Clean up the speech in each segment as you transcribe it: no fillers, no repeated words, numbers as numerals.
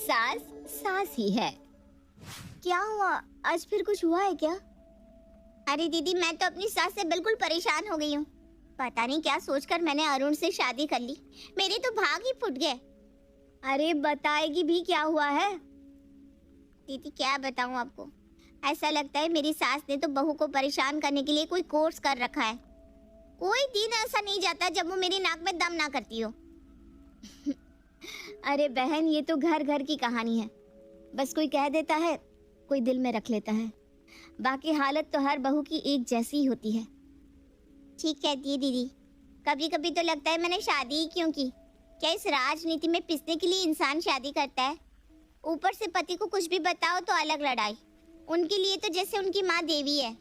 सास सास ही है। क्या हुआ, आज फिर कुछ हुआ है क्या? अरे दीदी, मैं तो अपनी सास से बिल्कुल परेशान हो गई हूँ। पता नहीं क्या सोचकर मैंने अरुण से शादी कर ली। मेरे तो भाग ही फूट गए। अरे बताएगी भी क्या हुआ है? दीदी क्या बताऊँ आपको, ऐसा लगता है मेरी सास ने तो बहू को परेशान करने के लिए कोई कोर्स कर रखा है। कोई दिन ऐसा नहीं जाता जब वो मेरी नाक में दम ना करती हो। अरे बहन, ये तो घर घर की कहानी है। बस कोई कह देता है, कोई दिल में रख लेता है। बाकी हालत तो हर बहू की एक जैसी ही होती है। ठीक कहती है दीदी। कभी कभी तो लगता है मैंने शादी ही क्यों की। क्या इस राजनीति में पिसने के लिए इंसान शादी करता है? ऊपर से पति को कुछ भी बताओ तो अलग लड़ाई। उनके लिए तो जैसे उनकी माँ देवी है।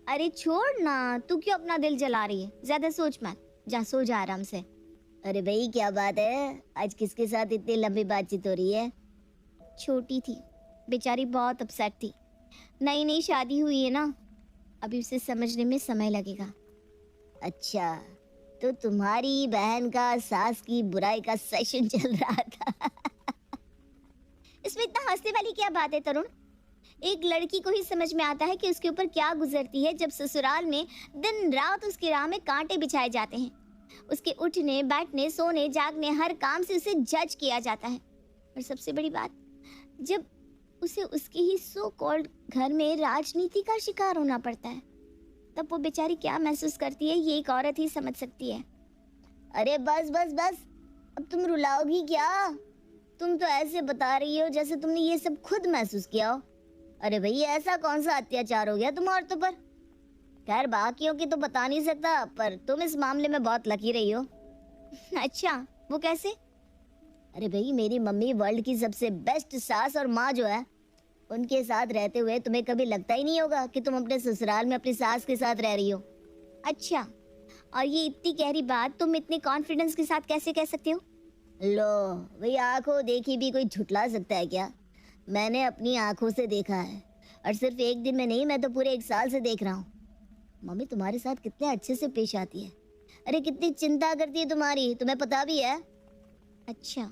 अरे छोड़ ना, तू क्यों अपना दिल जला रही है? ज्यादा सोच मत, जा सो जा आराम से। अरे भाई क्या बात है, आज किसके साथ इतनी लंबी बातचीत हो रही है? छोटी थी, बेचारी बहुत अपसेट थी। नई नई शादी हुई है ना, अभी उसे समझने में समय लगेगा। अच्छा, तो तुम्हारी बहन का सास की बुराई का सेशन चल रहा था। इसमें इतना हंसने वाली क्या बात है तरुण? एक लड़की को ही समझ में आता है कि उसके ऊपर क्या गुजरती है जब ससुराल में दिन रात उसकी राह में कांटे बिछाए जाते हैं। उसके उठने बैठने सोने जागने हर काम से उसे जज किया जाता है। और सबसे बड़ी बात, जब उसे उसके ही सो कॉल्ड घर में राजनीति का शिकार होना पड़ता है, तब वो बेचारी क्या महसूस करती है ये एक औरत ही समझ सकती है। अरे बस बस बस, अब तुम रुलाओगी क्या? तुम तो ऐसे बता रही हो जैसे तुमने ये सब खुद महसूस किया हो। अरे भाई, ऐसा कौन सा अत्याचार हो गया तुम औरतों पर? खैर बाकियों की तो बता नहीं सकता, पर तुम इस मामले में बहुत लकी रही हो। अच्छा, वो कैसे? अरे भाई, मेरी मम्मी वर्ल्ड की सबसे बेस्ट सास और माँ जो है, उनके साथ रहते हुए तुम्हें कभी लगता ही नहीं होगा कि तुम अपने ससुराल में अपनी सास के साथ रह रही हो। अच्छा, और ये इतनी गहरी बात तुम इतने कॉन्फिडेंस के साथ कैसे कह सकते हो? लो भाई, आंखों देखी भी कोई झुठला सकता है क्या? मैंने अपनी आंखों से देखा है, और सिर्फ एक दिन में नहीं, मैं तो पूरे 1 साल से देख रहा हूँ। मम्मी तुम्हारे साथ कितने अच्छे से पेश आती है। अरे कितनी चिंता करती है तुम्हारी, तुम्हें पता भी है? अच्छा,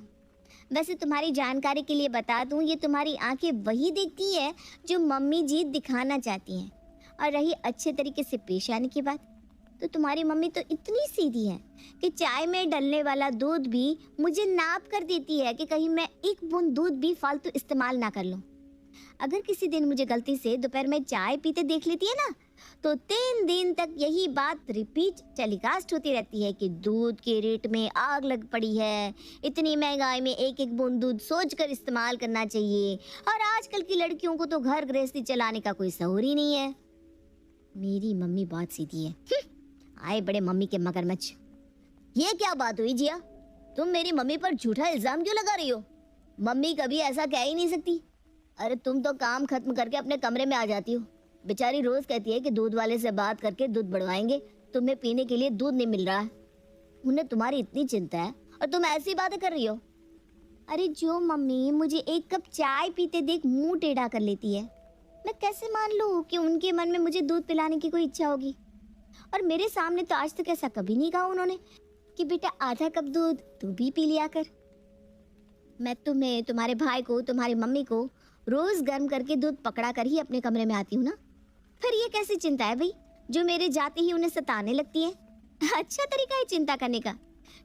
वैसे तुम्हारी जानकारी के लिए बता दूं, ये तुम्हारी आंखें वही देखती है जो मम्मी जी दिखाना चाहती हैं। और रही अच्छे तरीके से पेश आने की बात, तो तुम्हारी मम्मी तो इतनी सीधी है कि चाय में डलने वाला दूध भी मुझे नाप कर देती है कि कहीं मैं एक बूंद दूध भी फालतू इस्तेमाल ना कर लूं। अगर किसी दिन मुझे गलती से दोपहर में चाय पीते देख लेती है ना, तो 3 दिन तक यही बात रिपीट टेलीकास्ट होती रहती है कि दूध के रेट में आग लग पड़ी है, इतनी महंगाई में एक एक बूंद दूध सोचकर इस्तेमाल करना चाहिए, और आजकल की लड़कियों को तो घर गृहस्थी चलाने का कोई शऊर ही नहीं है। मेरी मम्मी बहुत सीधी है। आए बड़े मम्मी के मगरमच्छ। ये क्या बात हुई जिया? तुम मेरी मम्मी पर झूठा इल्जाम क्यों लगा रही हो? मम्मी कभी ऐसा कह ही नहीं सकती। अरे तुम तो काम खत्म करके अपने कमरे में आ जाती हो। बेचारी रोज कहती है कि दूध वाले से बात करके दूध बढ़वाएंगे, तुम्हें पीने के लिए दूध नहीं मिल रहा है। उन्हें तुम्हारी इतनी चिंता है और तुम ऐसी बातें कर रही हो। अरे जो मम्मी मुझे 1 कप चाय पीते देख मुंह टेढ़ा कर लेती है, मैं कैसे मान लूं कि उनके मन में मुझे दूध पिलाने की कोई इच्छा होगी? और मेरे सामने तो आज तक ऐसा कभी नहीं कहा उन्होंने कि बेटा आधा कप दूध तू भी पी लिया कर। मैं तुम्हें, तुम्हारे भाई को, तुम्हारी मम्मी को रोज गर्म करके दूध पकड़ा कर ही अपने कमरे में आती हूँ ना। फिर ये कैसी चिंता है भाई जो मेरे जाते ही उन्हें सताने लगती है? अच्छा तरीका है चिंता करने का।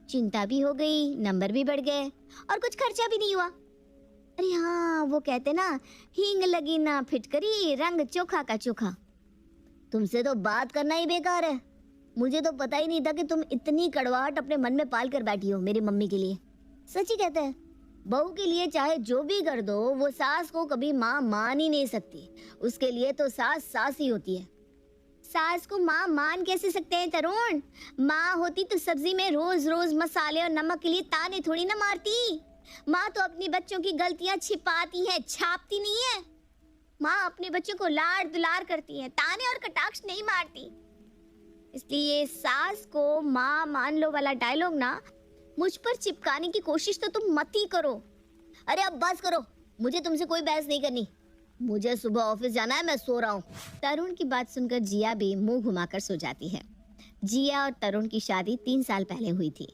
चिंता भी हो गई, नंबर भी बढ़ गए, और कुछ खर्चा भी नहीं हुआ। अरे हाँ, वो कहते ना, हींग लगी ना फिटकरी, रंग चोखा का चोखा। तुमसे तो बात करना ही बेकार है। मुझे तो पता ही नहीं था कि तुम इतनी कड़वाहट अपने मन में पाल कर बैठी हो मेरी मम्मी के लिए। सच ही कहते हैं, बहू के लिए चाहे जो भी कर दो, वो सास को कभी माँ मान ही नहीं सकती। उसके लिए तो सास सास ही होती है। सास को माँ मान कैसे सकते हैं तरुण? माँ होती तो सब्जी में रोज रोज मसाले और नमक के लिए ताने थोड़ी ना मारती। माँ तो अपनी बच्चों की गलतियां छिपाती है, छापती नहीं है। माँ अपने बच्चों को लाड़ दुलार करती है, ताने और कटाक्ष नहीं मारती। इसलिए सास को माँ मान लो वाला डायलॉग ना मुझ पर चिपकाने की कोशिश तो तुम मत ही करो। अरे अब बस करो, मुझे तुमसे कोई बहस नहीं करनी। मुझे सुबह ऑफिस जाना है, मैं सो रहा हूँ। तरुण की बात सुनकर जिया भी मुंह घुमाकर सो जाती है। जिया और तरुण की शादी 3 साल पहले हुई थी।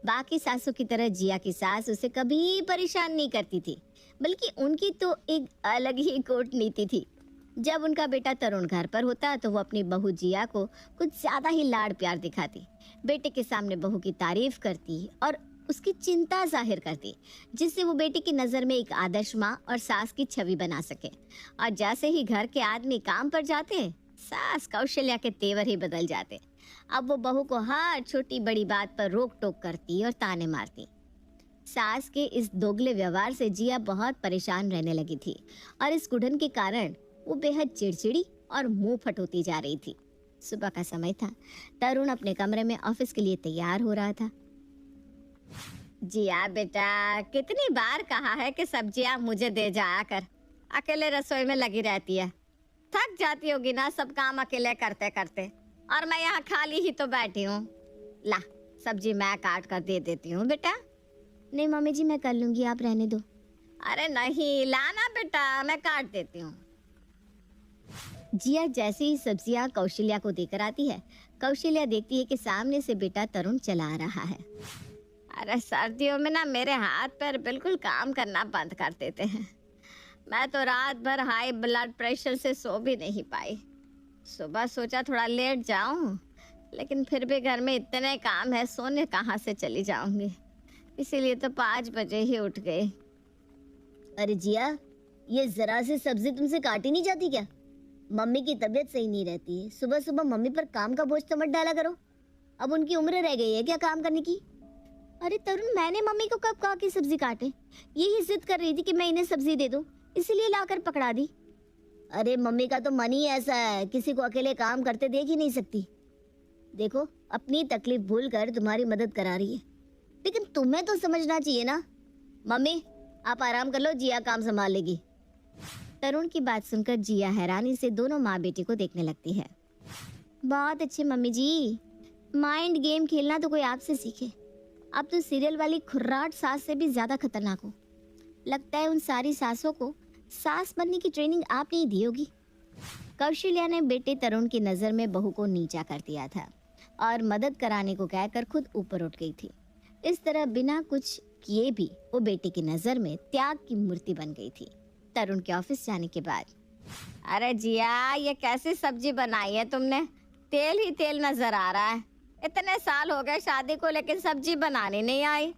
बाकी सासों की तरह जिया की सास उसे कभी परेशान नहीं करती थी। बल्कि उनकी तो एक अलग ही कूटनीति थी। जब उनका बेटा तरुण घर पर होता तो वो अपनी बहू जिया को कुछ ज्यादा ही लाड़ प्यार दिखाती। बेटे के सामने बहू की तारीफ करती और उसकी चिंता जाहिर करती, जिससे वो बेटे की नजर में एक आदर्श माँ और सास की छवि बना सके। और जैसे ही घर के आदमी काम पर जाते, सास कौशल्या के तेवर ही बदल जाते। अब वो बहू को हर छोटी बड़ी बात पर रोक टोक करती और ताने मारती। सास के इस दोगले व्यवहार से जिया बहुत परेशान रहने लगी थी और इस गुड़न के कारण वो बेहद चिड़चिड़ी और मुंह फट होती जा रही थी। सुबह का समय था। तरुण अपने कमरे में ऑफिस के लिए तैयार हो रहा था। जिया बेटा, कितनी बार कहा है कि सब्जियां मुझे दे जाया कर, अकेले रसोई में लगी रहती है। थक जाती होगी ना सब काम अकेले करते करते, और मैं यहाँ खाली ही तो बैठी हूँ। ला, सब्जी मैं काट कर दे देती हूँ बेटा। नहीं मम्मी जी, मैं कर लूंगी, आप रहने दो। अरे नहीं, लाना बेटा, मैं काट देती हूँ। जिया जैसे ही सब्जियां कौशल्या को देकर आती है, कौशल्या देखती है कि सामने से बेटा तरुण चला आ रहा है। अरे सर्दियों में ना मेरे हाथ पैर बिल्कुल काम करना बंद कर देते हैं। मैं तो रात भर हाई ब्लड प्रेशर से सो भी नहीं पाई। सुबह सोचा थोड़ा लेट जाऊं, लेकिन फिर भी घर में इतने काम है, सोने कहाँ से चली जाऊंगी। इसीलिए तो 5 बजे ही उठ गई। अरे जिया, ये जरा सी सब्जी तुमसे काटी नहीं जाती क्या? मम्मी की तबीयत सही नहीं रहती, सुबह सुबह मम्मी पर काम का बोझ तो मत डाला करो। अब उनकी उम्र रह गई है क्या काम करने की? अरे तरुण, मैंने मम्मी को कब कहा कि सब्जी काटे? यही जिद कर रही थी कि मैं इन्हें सब्जी दे दूं, इसीलिए लाकर पकड़ा दी। अरे मम्मी का तो मन ही ऐसा है, किसी को अकेले काम करते देख ही नहीं सकती। देखो, अपनी तकलीफ भूल कर तुम्हारी मदद करा रही है, लेकिन तुम्हें तो समझना चाहिए ना। मम्मी आप आराम कर लो, जिया काम संभाल लेगी। तरुण की बात सुनकर जिया हैरानी से दोनों माँ बेटी को देखने लगती है। बहुत अच्छे मम्मी जी, माइंड गेम खेलना तो कोई आपसे सीखे। आप तो सीरियल वाली खुर्राट सास से भी ज्यादा खतरनाक हो। लगता है उन सारी सासों को सास बनने की ट्रेनिंग आपने ही दी होगी। कौशल्या ने बेटे तरुण की नज़र में बहू को नीचा कर दिया था और मदद कराने को कहकर खुद ऊपर उठ गई थी। इस तरह बिना कुछ किए भी वो बेटे की नज़र में त्याग की मूर्ति बन गई थी। तरुण के ऑफिस जाने के बाद, अरे जिया, ये कैसी सब्जी बनाई है तुमने? तेल ही तेल नजर आ रहा है। इतने साल हो गए शादी को, लेकिन सब्जी बनानी नहीं आई।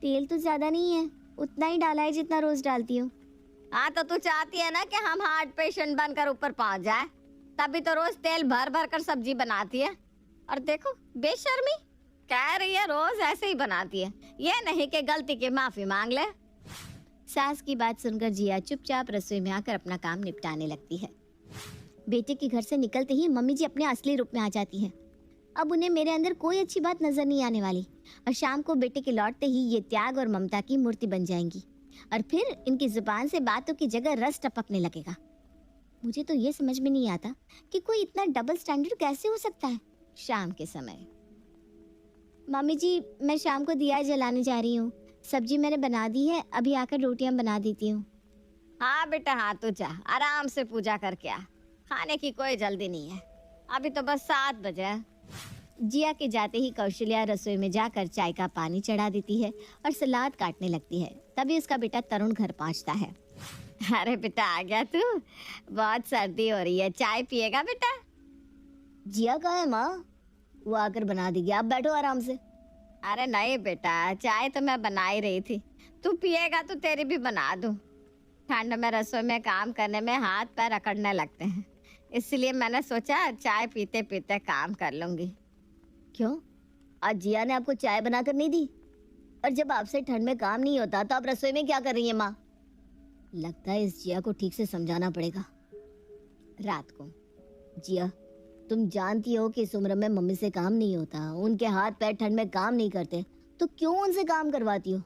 तेल तो ज्यादा नहीं है, उतना ही डाला है जितना रोज डालती हूँ। हाँ तो तू चाहती है ना कि हम हार्ट पेशेंट बनकर ऊपर पहुंच जाए, तभी तो रोज तेल भर भर कर सब्जी बनाती है। और देखो बेशर्मी, कह रही है रोज ऐसे ही बनाती है, ये नहीं कि गलती की माफी मांग ले। सास की बात सुनकर जिया चुपचाप रसोई में आकर अपना काम निपटाने लगती है। बेटे के घर से निकलते ही मम्मी जी अपने असली रूप में आ जाती हैं। अब उन्हें मेरे अंदर कोई अच्छी बात नजर नहीं आने वाली, और शाम को बेटे के लौटते ही ये त्याग और ममता की मूर्ति बन जाएंगी, और फिर इनकी जुबान से बातों की जगह रस टपकने लगेगा। मुझे तो ये समझ में नहीं आता कि कोई इतना डबल स्टैंडर्ड कैसे हो सकता है। शाम के समय, मम्मी जी मैं शाम को दिया जलाने जा रही हूँ, सब्जी मैंने बना दी है, अभी आकर रोटियां बना देती हूँ। हाँ बेटा, हाँ तू जा, आराम से पूजा करके आ, खाने की कोई जल्दी नहीं है, अभी तो बस 7 बजे। जिया के जाते ही कौशल्या रसोई में जाकर चाय का पानी चढ़ा देती है और सलाद काटने लगती है। तभी उसका बेटा तरुण घर पहुंचता है। अरे बेटा आ गया तू, बहुत सर्दी हो रही है, चाय पिएगा बेटा? जिया कहाँ है माँ? वो आकर बना देगी, आप बैठो आराम से। अरे नहीं बेटा, चाय तो मैं बना ही रही थी, तू पिएगा तो तेरी भी बना दूं। ठंड में रसोई में काम करने में हाथ पैर अकड़ने लगते हैं, इसलिए मैंने सोचा चाय पीते पीते काम कर लूंगी। क्यों, आज जिया ने आपको चाय बनाकर नहीं दी? और जब आपसे ठंड में काम नहीं होता तो आप रसोई में क्या कर रही हैं माँ? लगता है इस जिया को ठीक से समझाना पड़ेगा। रात को, जिया तुम जानती हो कि इस उम्र में मम्मी से काम नहीं होता, उनके हाथ पैर ठंड में काम नहीं करते, तो क्यों उनसे काम करवाती हो?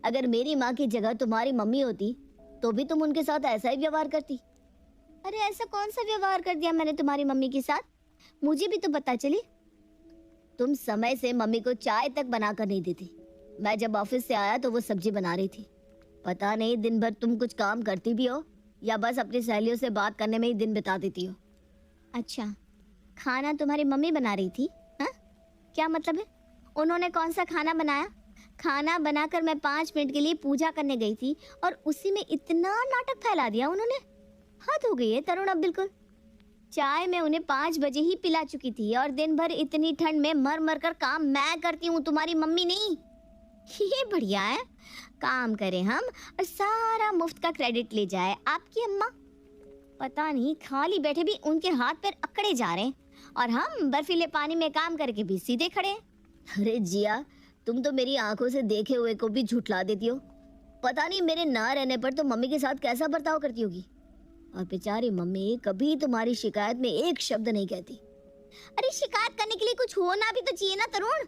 अगर मेरी माँ की जगह तुम्हारी मम्मी होती तो भी तुम उनके साथ ऐसा ही व्यवहार करती। अरे ऐसा कौन सा व्यवहार कर दिया मैंने तुम्हारी मम्मी के साथ? मुझे भी तो पता चली। तुम समय से मम्मी को चाय तक बनाकर नहीं देती। मैं जब ऑफिस से आया तो वो सब्जी बना रही थी। पता नहीं दिन भर तुम कुछ काम करती भी हो या बस अपनी सहेलियों से बात करने में ही दिन बिता देती हो। अच्छा, खाना तुम्हारी मम्मी बना रही थी? हाँ, क्या मतलब है? उन्होंने कौन सा खाना बनाया? खाना बनाकर मैं 5 मिनट के लिए पूजा करने गई थी और उसी में इतना नाटक फैला दिया उन्होंने। हद हो गई है तरुण अब बिल्कुल। चाय मैं उन्हें 5 बजे ही पिला चुकी थी और दिन भर इतनी ठंड में मर मर कर काम मैं करती हूँ, तुम्हारी मम्मी नहीं। ये बढ़िया है, काम करें हम और सारा मुफ्त का क्रेडिट ले जाए आपकी अम्मा। पता नहीं खाली बैठे भी उनके हाथ पैर अकड़े जा रहे हैं और हम बर्फीले पानी में काम करके भी सीधे खड़े हैं। अरे जिया, तुम तो मेरी आंखों से देखे हुए को भी झुठला देती हो। पता नहीं मेरे ना रहने पर तो मम्मी के साथ कैसा बर्ताव करती होगी। और बेचारी मम्मी कभी तुम्हारी शिकायत में एक शब्द नहीं कहती। अरे शिकायत करने के लिए कुछ होना भी तो चाहिए ना तरुण।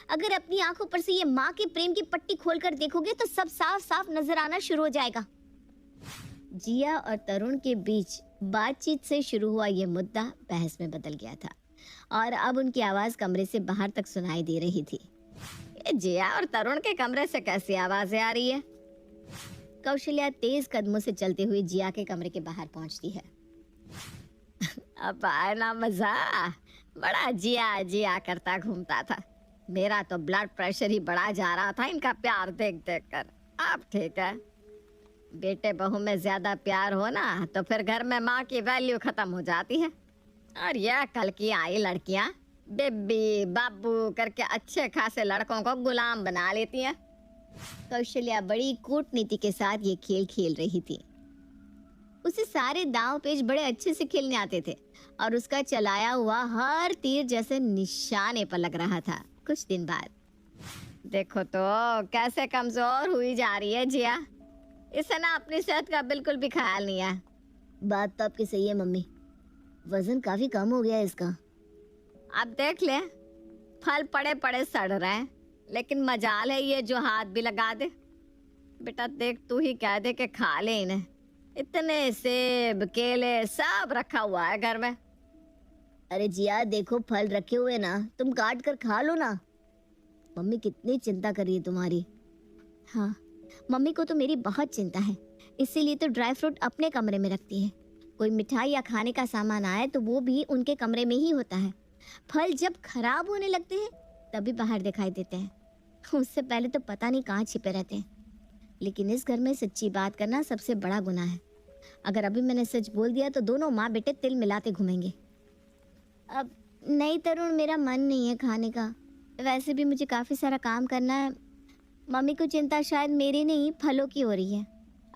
अगर अपनी आंखों पर से ये माँ के प्रेम की पट्टी खोलकर देखोगे तो सब साफ साफ नजर आना शुरू हो जाएगा। जिया और तरुण के बीच बातचीत से शुरू हुआ ये मुद्दा बहस में बदल गया था और अब उनकी आवाज कमरे से बाहर तक सुनाई दे रही थी। ये जिया और तरुण के कमरे से कैसी आवाजें आ रही है? कौशल्या तेज कदमों से चलते हुए जिया के कमरे के बाहर पहुंचती है। अब आए ना मजा, बड़ा जिया जिया करता घूमता था। मेरा तो ब्लड प्रेशर ही बढ़ा जा रहा था इनका प्यार देख देख कर। अब ठीक है, बेटे बहू में ज्यादा प्यार हो ना तो फिर घर में माँ की वैल्यू खत्म हो जाती है। और यह कल की आई लड़कियां बेबी बाबू करके अच्छे खासे लड़कों को गुलाम बना लेती हैं। कौशल्या बड़ी कूटनीति के साथ ये खेल खेल रही थी। उसे सारे दांव पेच बड़े अच्छे से खेलने आते थे और उसका चलाया हुआ हर तीर जैसे निशाने पर लग रहा था। कुछ दिन बाद देखो तो कैसे कमजोर हुई जा रही है जिया। इसे ना अपनी सेहत का बिल्कुल भी ख्याल नहीं है। बात तो आपकी सही है मम्मी, वजन काफी कम हो गया है इसका। अब देख ले, फल पड़े पड़े सड़ रहे हैं, लेकिन मजाल है ये जो हाथ भी लगा दे। बेटा देख, तू ही कह दे कि खा ले इन्हें। इतने सेब केले सब रखा हुआ है घर में। अरे जिया देखो, फल रखे हुए ना, तुम काट कर खा लो ना। मम्मी कितनी चिंता कर रही है तुम्हारी। हाँ, मम्मी को तो मेरी बहुत चिंता है, इसीलिए तो ड्राई फ्रूट अपने कमरे में रखती है। कोई मिठाई या खाने का सामान आए तो वो भी उनके कमरे में ही होता है। फल जब खराब होने लगते हैं तभी बाहर दिखाई देते हैं, उससे पहले तो पता नहीं कहाँ छिपे रहते हैं। लेकिन इस घर में सच्ची बात करना सबसे बड़ा गुनाह है। अगर अभी मैंने सच बोल दिया तो दोनों माँ बेटे तिल मिलाते घूमेंगे। अब नहीं तरुण, मेरा मन नहीं है खाने का। वैसे भी मुझे काफ़ी सारा काम करना है। मम्मी को चिंता शायद मेरी नहीं फलों की हो रही है।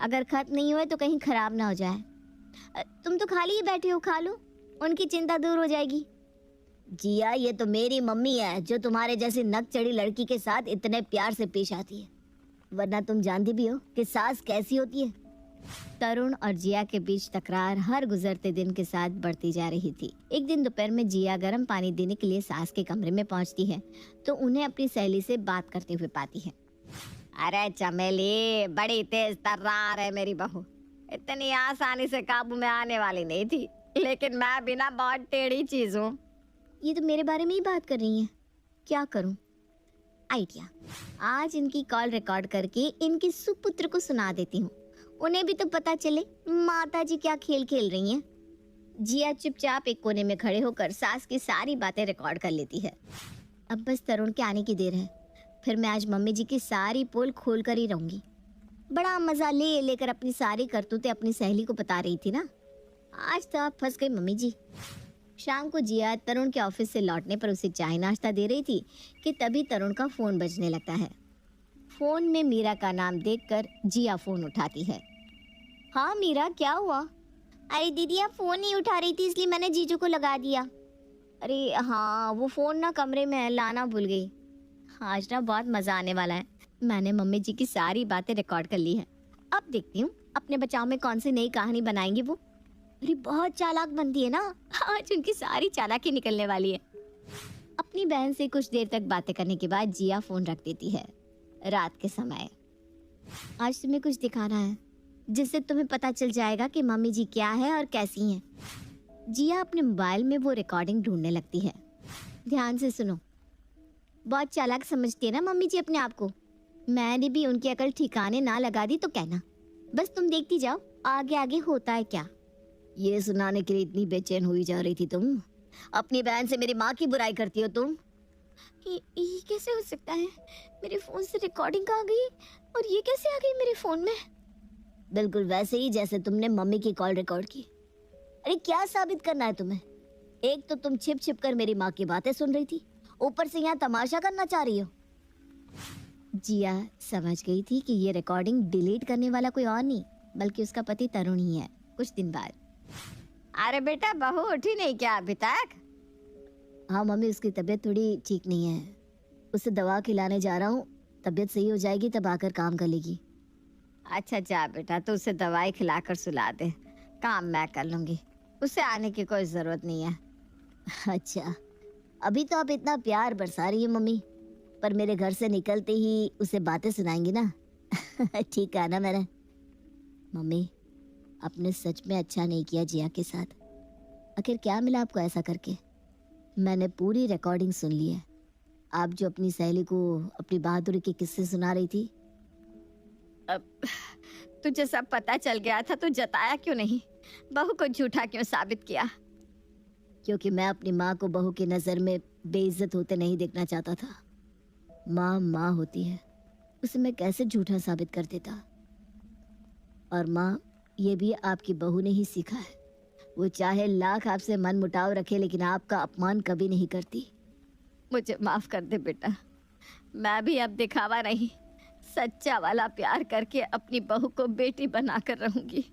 अगर खत्म नहीं हुए तो कहीं ख़राब ना हो जाए। तुम तो खाली ही बैठे हो, खा लो, उनकी चिंता दूर हो जाएगी। जिया, ये तो मेरी मम्मी है जो तुम्हारे जैसी नक चढ़ी लड़की के साथ इतने प्यार से पेश आती है, वरना तुम जानती भी हो कि सास कैसी होती है। तरुण और जिया के बीच तकरार हर गुजरते दिन के साथ बढ़ती जा रही थी। एक दिन दोपहर में जिया गर्म पानी देने के लिए सास के कमरे में पहुंचती है तो उन्हें अपनी सहेली से बात करते हुए पाती है। अरे चमेली, बड़ी तेज तर्रार है मेरी बहू, इतनी आसानी से काबू में आने वाली नहीं थी, लेकिन मैं भी ना बहुत टेढ़ी चीज हूँ। ये तो मेरे बारे में ही बात कर रही है, क्या करूँ? आइडिया, आज इनकी कॉल रिकॉर्ड करके इनके सुपुत्र को सुना देती हूँ, उन्हें भी तो पता चले माता जी क्या खेल खेल रही हैं। जिया चुपचाप एक कोने में खड़े होकर सास की सारी बातें रिकॉर्ड कर लेती है। अब बस तरुण के आने की देर है, फिर मैं आज मम्मी जी की सारी पोल खोल कर ही रहूंगी। बड़ा मजा ले लेकर अपनी सारी करतूतें अपनी सहेली को बता रही थी ना। आज तो आप फंस गई मम्मी जी। शाम को जिया तरुण के ऑफिस से लौटने पर उसे चाय नाश्ता दे रही थी कि तभी तरुण का फोन बजने लगता है। फोन में मीरा का नाम देखकर जिया फोन उठाती है। हाँ मीरा, क्या हुआ? अरे दीदी, आप फोन नहीं उठा रही थी इसलिए मैंने जीजू को लगा दिया। अरे हाँ, वो फोन ना कमरे में है, लाना भूल गई। आज ना बहुत मजा आने वाला है, मैंने मम्मी जी की सारी बातें रिकॉर्ड कर ली है। अब देखती हूँ अपने बचाव में कौन सी नई कहानी बनाएंगी वो। अरे बहुत चालाक बनती है ना, आज उनकी सारी चालाकी निकलने वाली है। अपनी बहन से कुछ देर तक बातें करने के बाद जिया फोन रख देती है। रात के समय, आज तुम्हें कुछ दिखाना है जिससे तुम्हें पता चल जाएगा कि मम्मी जी क्या है और कैसी हैं। जिया अपने मोबाइल में वो रिकॉर्डिंग ढूंढने लगती है। ध्यान से सुनो। बहुत चालाक समझती है ना मम्मी जी अपने आप को। मैंने भी उनकी अकल ठिकाने ना लगा दी तो कहना, बस तुम देखती जाओ आगे आगे होता है क्या। ये सुनाने के लिए इतनी बेचैन हुई जा रही थी तुम? अपनी बहन से मेरी माँ की बुराई करती हो तुम? ये कैसे हो सकता है? मेरे फोन से रिकॉर्डिंग कहाँ गई और ये कैसे आ गई मेरे फोन में? बिल्कुल वैसे ही जैसे तुमने मम्मी की कॉल रिकॉर्ड की। अरे क्या साबित करना है तुम्हें? एक तो तुम छिप छिप कर मेरी माँ की बातें सुन रही थी, ऊपर से यहाँ तमाशा करना चाह रही हो। जिया समझ गई थी कि ये रिकॉर्डिंग डिलीट करने वाला कोई और नहीं बल्कि उसका पति तरुण ही है। कुछ दिन बाद, अरे बेटा बहू उठी नहीं क्या अभी तक? हाँ मम्मी, उसकी तबीयत थोड़ी ठीक नहीं है, उसे दवा खिलाने जा रहा हूँ, तबीयत सही हो जाएगी तब आकर काम कर लेगी। अच्छा जा बेटा, तो उसे दवाई खिलाकर सुला दे, काम मैं कर लूंगी, उसे आने की कोई जरूरत नहीं है। अच्छा, अभी तो आप इतना प्यार बरसा रही है मम्मी, पर मेरे घर से निकलते ही उसे बातें सुनाएंगी ना। ठीक कहा ना मैंने? मम्मी, आपने सच में अच्छा नहीं किया जिया के साथ। आखिर क्या मिला आपको ऐसा करके? मैंने पूरी रिकॉर्डिंग सुन ली है, आप जो अपनी सहेली को अपनी बहादुरी के किस्से सुना रही थी। अब तुझे सब पता चल गया था तो जताया क्यों नहीं? बहू को झूठा क्यों साबित किया? क्योंकि मैं अपनी माँ को बहू की नज़र में बेइज्जत होते नहीं देखना चाहता था। माँ माँ होती है, उसे मैं कैसे झूठा साबित कर देता। और माँ, ये भी आपकी बहू ने ही सीखा है, वो चाहे लाख आपसे मन मुटाव रखे लेकिन आपका अपमान कभी नहीं करती। मुझे माफ कर दे बेटा, मैं भी अब दिखावा नहीं, सच्चा वाला प्यार करके अपनी बहू को बेटी बनाकर रहूंगी।